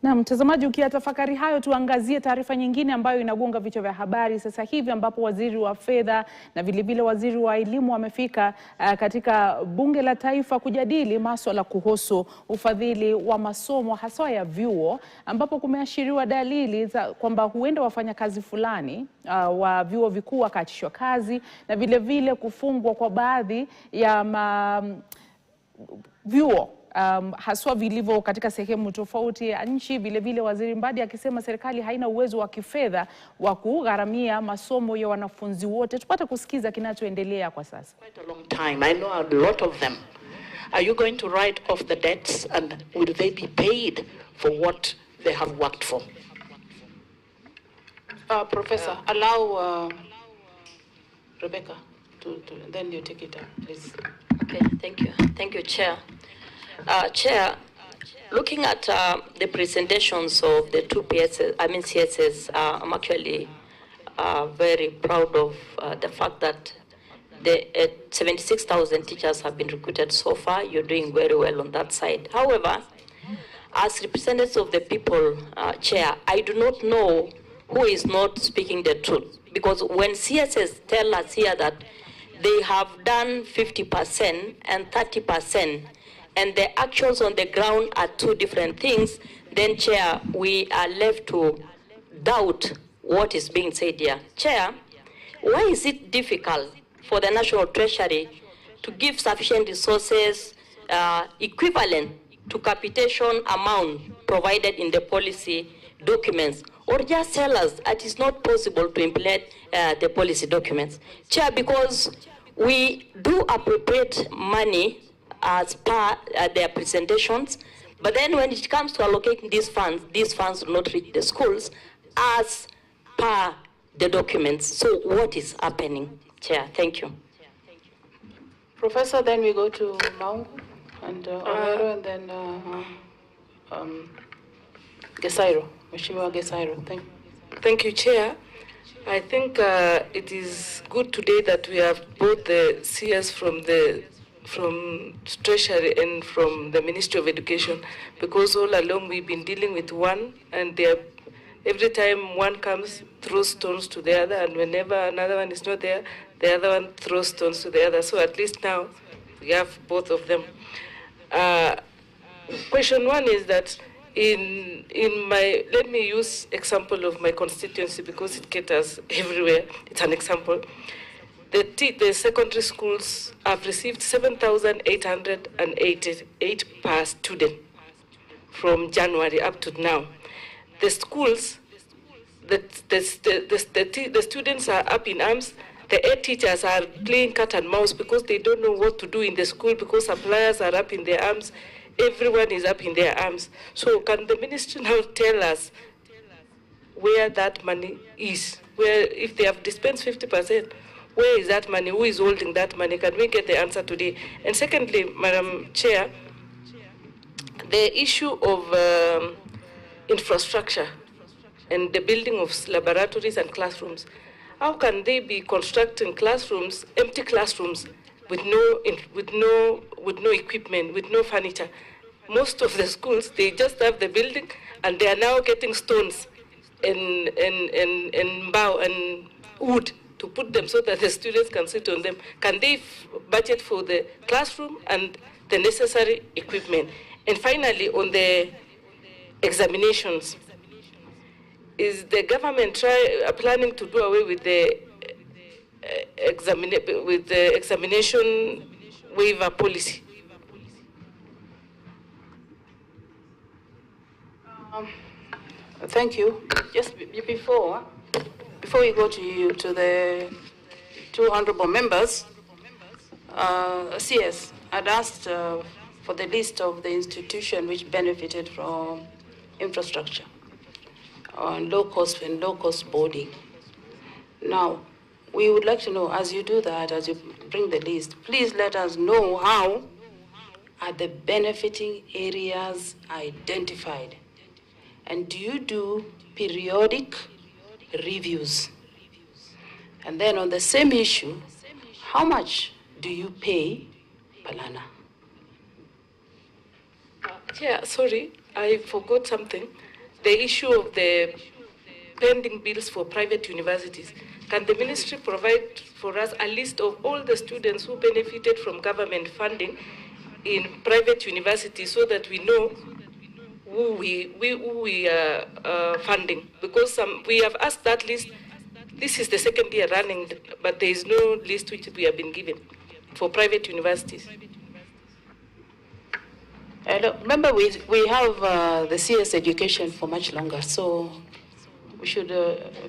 Na mtazamaji, ukiyatafakari hayo, tuangazie taarifa nyingine ambayo inagonga vichwa vya habari sasa hivi, ambapo waziri wa fedha na vilevile waziri wa elimu wamefika katika bunge la taifa kujadili masuala kuhusu ufadhili wa masomo hasa ya vyuo, ambapo kumeashiriwa dalili za kwamba huenda wafanyakazi fulani wa vyuo vikuu wakaachishwa kazi, na vilevile kufungwa kwa baadhi ya vyuo haswa vilivyo katika sehemu tofauti ya nchi. Vile Waziri Mbadi akisema serikali haina uwezo wa kifedha wa kugharamia masomo ya wanafunzi wote. Tupate kusikiza kinachoendelea kwa sasa. Quite a long time. I know a lot of them. Are you going to write off the debts, and will they be paid for what they have worked for? Professor, allow Rebecca to then you take it up, please. Okay, thank you. Thank you, Chair. Chair, looking at the presentations of the two CSS, I'm actually very proud of the fact that the 76,000 teachers have been recruited so far. You're doing very well on that side. However, as representatives of the people, Chair, I do not know who is not speaking the truth. Because when CSS tell us here that they have done 50% and 30%, and the actuals on the ground are two different things, then, Chair, we are left to doubt what is being said here. Chair, why is it difficult for the National Treasury to give sufficient resources equivalent to capitation amount provided in the policy documents, or just tell us that it is not possible to implement the policy documents? Chair, because we do appropriate money as per their presentations, but then when it comes to allocating these funds do not reach the schools as per the documents. So what is happening, Chair? Thank you. Professor, then we go to Maungu and Omero, and then Gesairo, Mheshimiwa Gesairo. Thank you, Chair. I think it is good today that we have both the CS from Treasury and from the Ministry of Education, because all along we've been dealing with one, and every time one comes, throws stones to the other, and whenever another one is not there, the other one throws stones to the other. So at least now we have both of them. Question one is that let me use example of my constituency because it caters everywhere. It's an example. The secondary schools have received 7,888 per student from January up to now. The schools, the students are up in arms. The 8 teachers are playing cat and mouse because they don't know what to do in the school, because suppliers are up in their arms. Everyone is up in their arms. So can the ministry now tell us where that money is? Where, if they have dispensed 50%, where is that money? Who is holding that money? Can we get the answer today? And secondly, Madam Chair, the issue of infrastructure and the building of laboratories and classrooms. How can they be constructing classrooms, empty classrooms, with no equipment, with no furniture? Most of the schools, they just have the building, and they are now getting stones and bow and wood to put them so that the students can sit on them. Can they budget for the classroom and the necessary equipment? And finally, on the examinations, is the government planning to do away with the examination waiver policy? Thank you. Just before we go to the two honorable members, CS had asked for the list of the institution which benefited from infrastructure on low cost boarding. Now, we would like to know, as you do that, as you bring the list, please let us know how are the benefiting areas identified, and do you do periodic reviews? And then on the same issue, how much do you pay Alana. Chair, sorry, I forgot something. The issue of the pending bills for private universities. Can the ministry provide for us a list of all the students who benefited from government funding in private universities so that we know who we are funding? Because we have asked that list. This is the second year running, but there is no list which we have been given for private universities. Remember, we have the CS education for much longer, so we should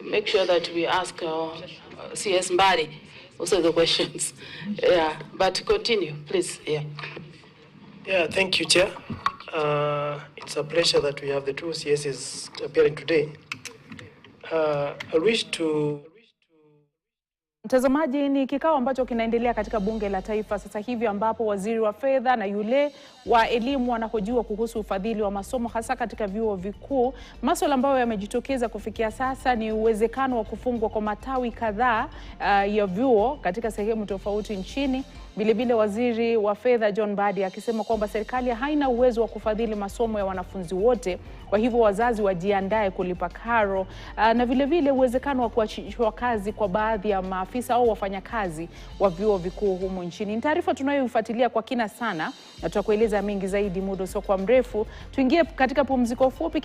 make sure that we ask CS Mbadi also the questions. Yeah, but continue, please. Yeah. Yeah, thank you, Chair. It's a pleasure that we have the two CSs appearing today. I wish to... Mtazamaji, ni kikao ambacho kinaendelea katika bunge la taifa sasa hivi ambapo waziri wa fedha na yule wa elimu wanahojiwa kuhusu ufadhili wa masomo hasa katika vyuo vikuu. Masuala ambayo yamejitokeza kufikia sasa ni uwezekano wa kufungwa kwa matawi kadhaa ya vyuo katika sehemu tofauti nchini. Vilevile waziri wa fedha John Mbadi akisema kwamba serikali haina uwezo wa kufadhili masomo ya wanafunzi wote, kwa hivyo wazazi wajiandae kulipa karo, na vilevile uwezekano wa kuachishwa kazi kwa baadhi ya maafisa au wafanyakazi wa vyuo vikuu humu nchini. Ni taarifa tunayoifuatilia kwa kina sana na tutakueleza mengi zaidi muda sio kwa mrefu. Tuingie katika pumziko fupi.